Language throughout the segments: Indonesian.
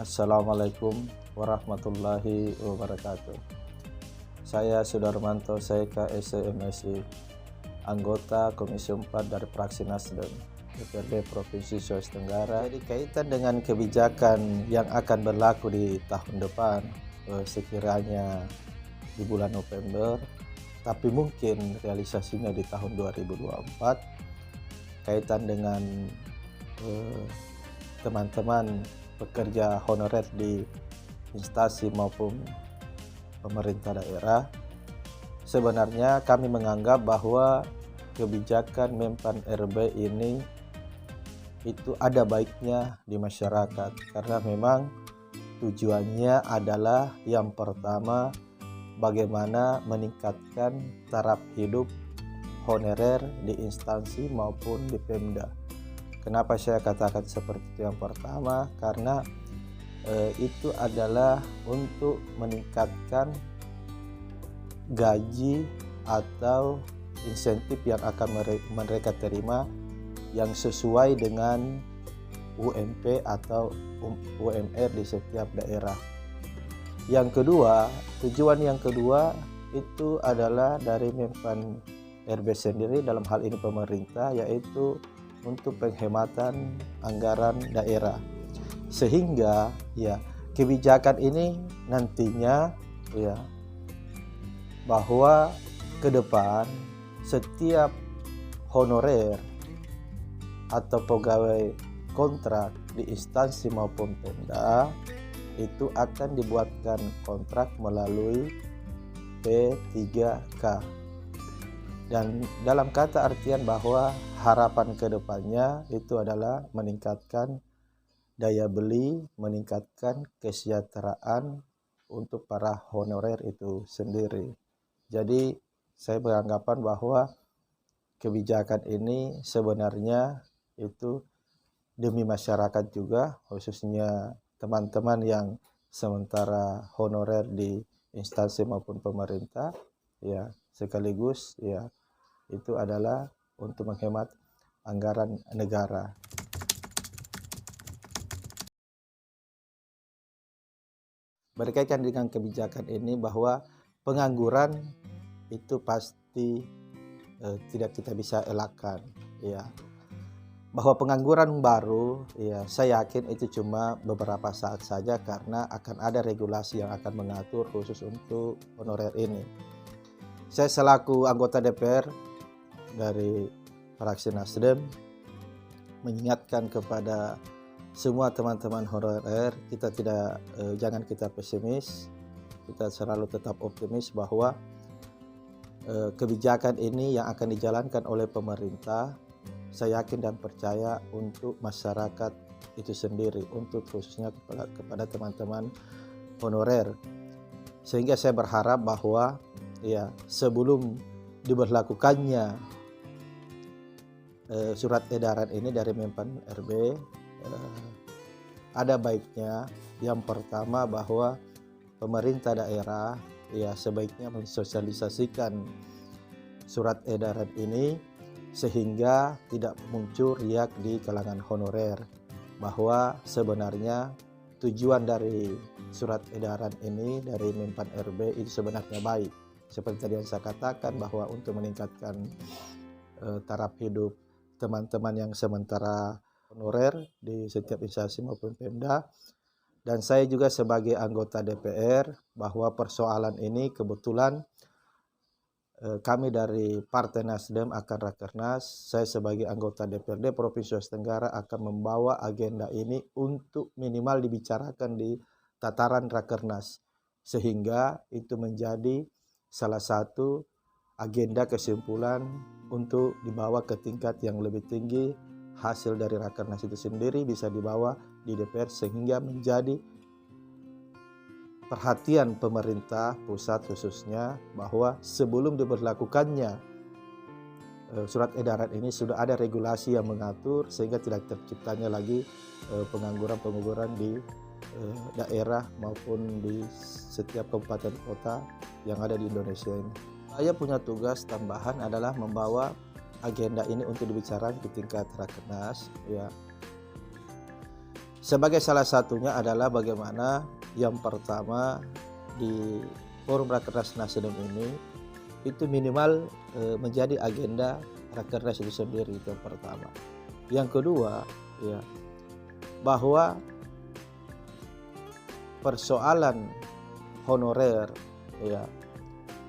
Assalamualaikum warahmatullahi wabarakatuh. Saya Sudarmanto Saika SMSI, anggota Komisi 4 dari fraksi Nasdem DPRD Provinsi Sulawesi Tenggara. Jadi kaitan dengan kebijakan yang akan berlaku di tahun depan, sekiranya di bulan November, tapi mungkin realisasinya di tahun 2024, kaitan dengan teman-teman pekerja honorer di instansi maupun pemerintah daerah. Sebenarnya kami menganggap bahwa kebijakan Menpan RB ini itu ada baiknya di masyarakat, karena memang tujuannya adalah yang pertama bagaimana meningkatkan taraf hidup honorer di instansi maupun di Pemda. Kenapa saya katakan seperti itu? Yang pertama karena itu adalah untuk meningkatkan gaji atau insentif yang akan mereka terima yang sesuai dengan UMP atau UMR di setiap daerah. Yang kedua, tujuan yang kedua itu adalah dari Menpan RB sendiri, dalam hal ini pemerintah, yaitu untuk penghematan anggaran daerah, sehingga ya kebijakan ini nantinya ya bahwa ke depan setiap honorer atau pegawai kontrak di instansi maupun Pemda itu akan dibuatkan kontrak melalui P3K. Dan dalam kata artian bahwa harapan kedepannya itu adalah meningkatkan daya beli, meningkatkan kesejahteraan untuk para honorer itu sendiri. Jadi saya beranggapan bahwa kebijakan ini sebenarnya itu demi masyarakat juga, khususnya teman-teman yang sementara honorer di instansi maupun pemerintah, ya sekaligus ya itu adalah untuk menghemat anggaran negara. Berkaitan dengan kebijakan ini bahwa pengangguran itu pasti tidak kita bisa elakkan, ya. Bahwa pengangguran baru, ya saya yakin itu cuma beberapa saat saja, karena akan ada regulasi yang akan mengatur khusus untuk honorer ini. Saya selaku anggota DPR dari fraksi Nasdem mengingatkan kepada semua teman-teman honorer, kita jangan kita pesimis, kita selalu tetap optimis bahwa kebijakan ini yang akan dijalankan oleh pemerintah, saya yakin dan percaya untuk masyarakat itu sendiri, untuk khususnya kepada teman-teman honorer. Sehingga saya berharap bahwa ya sebelum diberlakukannya surat edaran ini dari Menpan RB, ada baiknya yang pertama bahwa pemerintah daerah ya sebaiknya mensosialisasikan surat edaran ini sehingga tidak muncul riak di kalangan honorer, bahwa sebenarnya tujuan dari surat edaran ini dari Menpan RB itu sebenarnya baik. Seperti tadi yang saya katakan, bahwa untuk meningkatkan taraf hidup teman-teman yang sementara honorer di setiap instansi maupun Pemda. Dan saya juga sebagai anggota DPR, bahwa persoalan ini kebetulan kami dari Partai Nasdem akan Rakernas. Saya sebagai anggota DPRD Provinsi Sulawesi Tenggara akan membawa agenda ini untuk minimal dibicarakan di tataran Rakernas, sehingga itu menjadi salah satu agenda kesimpulan untuk dibawa ke tingkat yang lebih tinggi. Hasil dari Rakernas itu sendiri bisa dibawa di DPR sehingga menjadi perhatian pemerintah pusat khususnya, bahwa sebelum diberlakukannya surat edaran ini sudah ada regulasi yang mengatur sehingga tidak terciptanya lagi pengangguran di daerah maupun di setiap kabupaten kota yang ada di Indonesia ini. Saya punya tugas tambahan adalah membawa agenda ini untuk dibicarakan di tingkat Rakernas, ya. Sebagai salah satunya adalah bagaimana yang pertama di forum Rakernas Nasdem ini itu minimal menjadi agenda Rakernas itu sendiri, itu yang pertama. Yang kedua, ya, bahwa persoalan honorer, ya,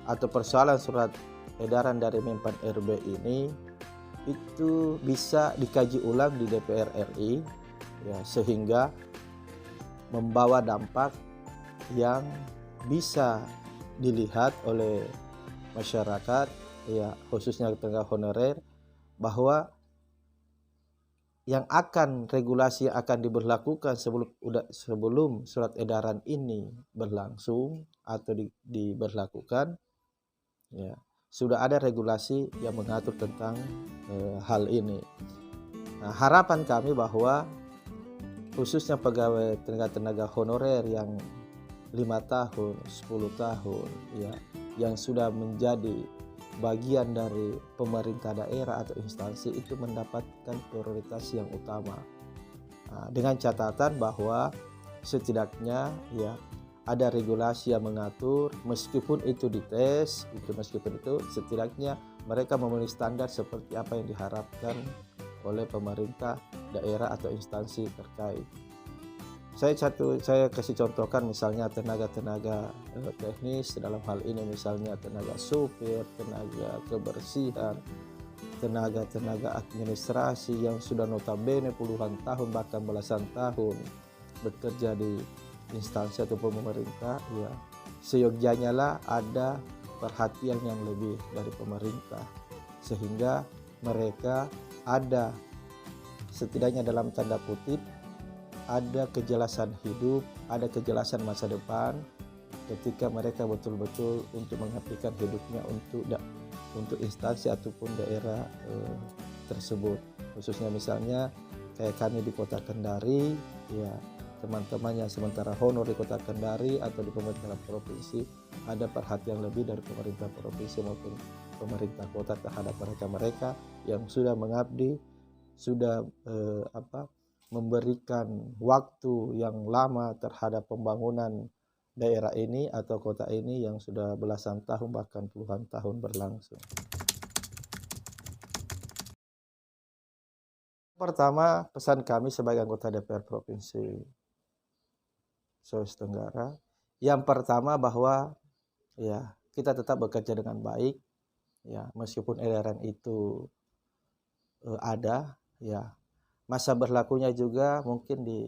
atau persoalan surat edaran dari Menpan RB ini itu bisa dikaji ulang di DPR RI, ya, sehingga membawa dampak yang bisa dilihat oleh masyarakat, ya, khususnya tenaga honorer, bahwa yang akan regulasi akan diberlakukan sebelum surat edaran ini berlangsung atau diberlakukan, ya, sudah ada regulasi yang mengatur tentang hal ini. Nah, harapan kami bahwa khususnya pegawai tenaga honorer yang 5 tahun, 10 tahun, ya, yang sudah menjadi bagian dari pemerintah daerah atau instansi itu mendapatkan prioritas yang utama. Nah, dengan catatan bahwa setidaknya, ya, ada regulasi yang mengatur, meskipun itu dites, meskipun itu setidaknya mereka memenuhi standar seperti apa yang diharapkan oleh pemerintah daerah atau instansi terkait. Saya kasih contohkan misalnya tenaga teknis dalam hal ini, misalnya tenaga supir, tenaga kebersihan, tenaga administrasi yang sudah notabene puluhan tahun bahkan belasan tahun bekerja di instansi ataupun pemerintah, ya, seyogyanya lah ada perhatian yang lebih dari pemerintah, sehingga mereka ada setidaknya dalam tanda kutip ada kejelasan hidup, ada kejelasan masa depan ketika mereka betul-betul untuk mengabdikan hidupnya untuk instansi ataupun daerah tersebut. Khususnya misalnya kayak kami di Kota Kendari, ya, teman-teman yang sementara honor di Kota Kendari atau di pemerintah provinsi ada perhatian lebih dari pemerintah provinsi maupun pemerintah kota terhadap mereka yang sudah mengabdi, sudah memberikan waktu yang lama terhadap pembangunan daerah ini atau kota ini yang sudah belasan tahun bahkan puluhan tahun berlangsung. Pertama, pesan kami sebagai anggota DPR Provinsi Sulawesi Tenggara, yang pertama bahwa, ya, kita tetap bekerja dengan baik, ya, meskipun edaran itu ada, ya, masa berlakunya juga mungkin di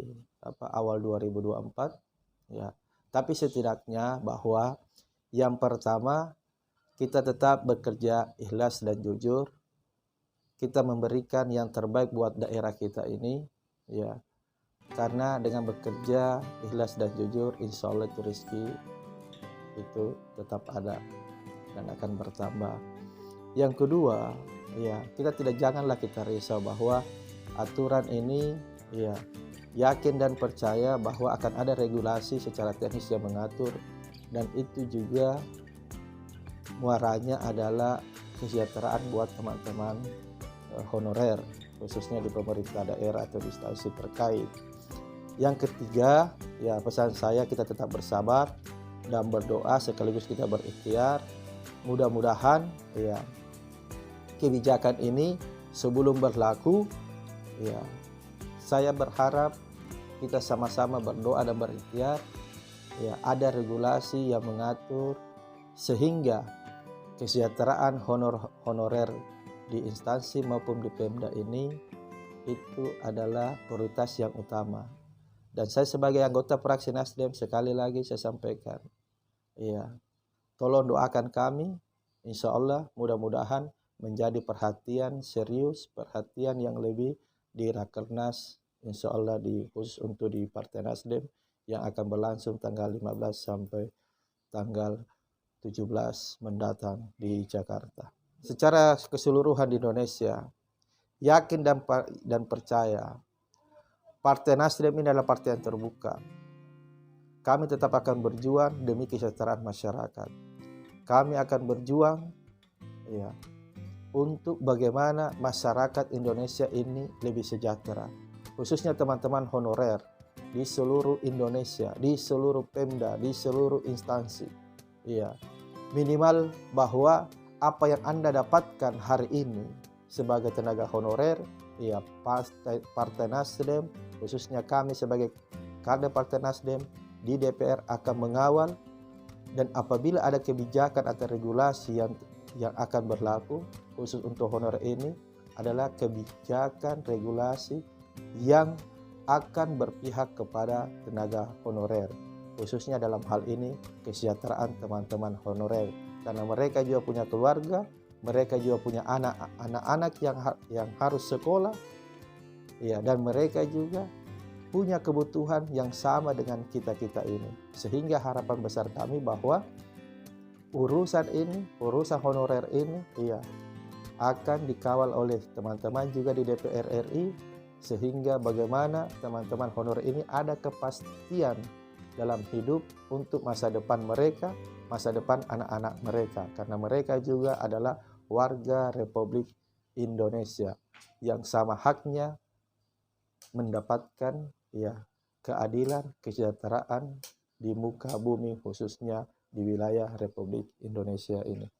awal 2024, ya. Tapi setidaknya bahwa yang pertama kita tetap bekerja ikhlas dan jujur. Kita memberikan yang terbaik buat daerah kita ini, ya. Karena dengan bekerja ikhlas dan jujur, insya Allah itu rezeki itu tetap ada dan akan bertambah. Yang kedua, ya, janganlah kita risau bahwa aturan ini, ya, yakin dan percaya bahwa akan ada regulasi secara teknis yang mengatur, dan itu juga muaranya adalah kesejahteraan buat teman-teman honorer khususnya di pemerintah daerah atau di instansi terkait. Yang ketiga, ya, pesan saya kita tetap bersabar dan berdoa sekaligus kita berikhtiar. Mudah-mudahan, ya, kebijakan ini sebelum berlaku, ya, saya berharap kita sama-sama berdoa dan berikhtiar, ya, ada regulasi yang mengatur sehingga kesejahteraan honorer di instansi maupun di Pemda ini itu adalah prioritas yang utama. Dan saya sebagai anggota fraksi Nasdem sekali lagi saya sampaikan, ya, tolong doakan kami, insya Allah mudah-mudahan menjadi perhatian serius, perhatian yang lebih di Rakernas, insya Allah khusus untuk di Partai Nasdem yang akan berlangsung tanggal 15 sampai tanggal 17 mendatang di Jakarta. Secara keseluruhan di Indonesia, yakin dan percaya Partai Nasdem ini adalah partai yang terbuka. Kami tetap akan berjuang demi kesejahteraan masyarakat. Kami akan berjuang, ya, untuk bagaimana masyarakat Indonesia ini lebih sejahtera, khususnya teman-teman honorer di seluruh Indonesia, di seluruh Pemda, di seluruh instansi. Ya, minimal bahwa apa yang Anda dapatkan hari ini sebagai tenaga honorer, ya Partai Nasdem, khususnya kami sebagai kader Partai Nasdem di DPR akan mengawal, dan apabila ada kebijakan atau regulasi yang akan berlaku khusus untuk honorer ini adalah kebijakan regulasi yang akan berpihak kepada tenaga honorer, khususnya dalam hal ini kesejahteraan teman-teman honorer, karena mereka juga punya keluarga, mereka juga punya anak-anak yang harus sekolah, ya, dan mereka juga punya kebutuhan yang sama dengan kita-kita ini. Sehingga harapan besar kami bahwa urusan honorer ini, ya, akan dikawal oleh teman-teman juga di DPR RI, sehingga bagaimana teman-teman honorer ini ada kepastian dalam hidup untuk masa depan mereka, masa depan anak-anak mereka, karena mereka juga adalah warga Republik Indonesia yang sama haknya mendapatkan, ya, keadilan, kesejahteraan di muka bumi, khususnya di wilayah Republik Indonesia ini.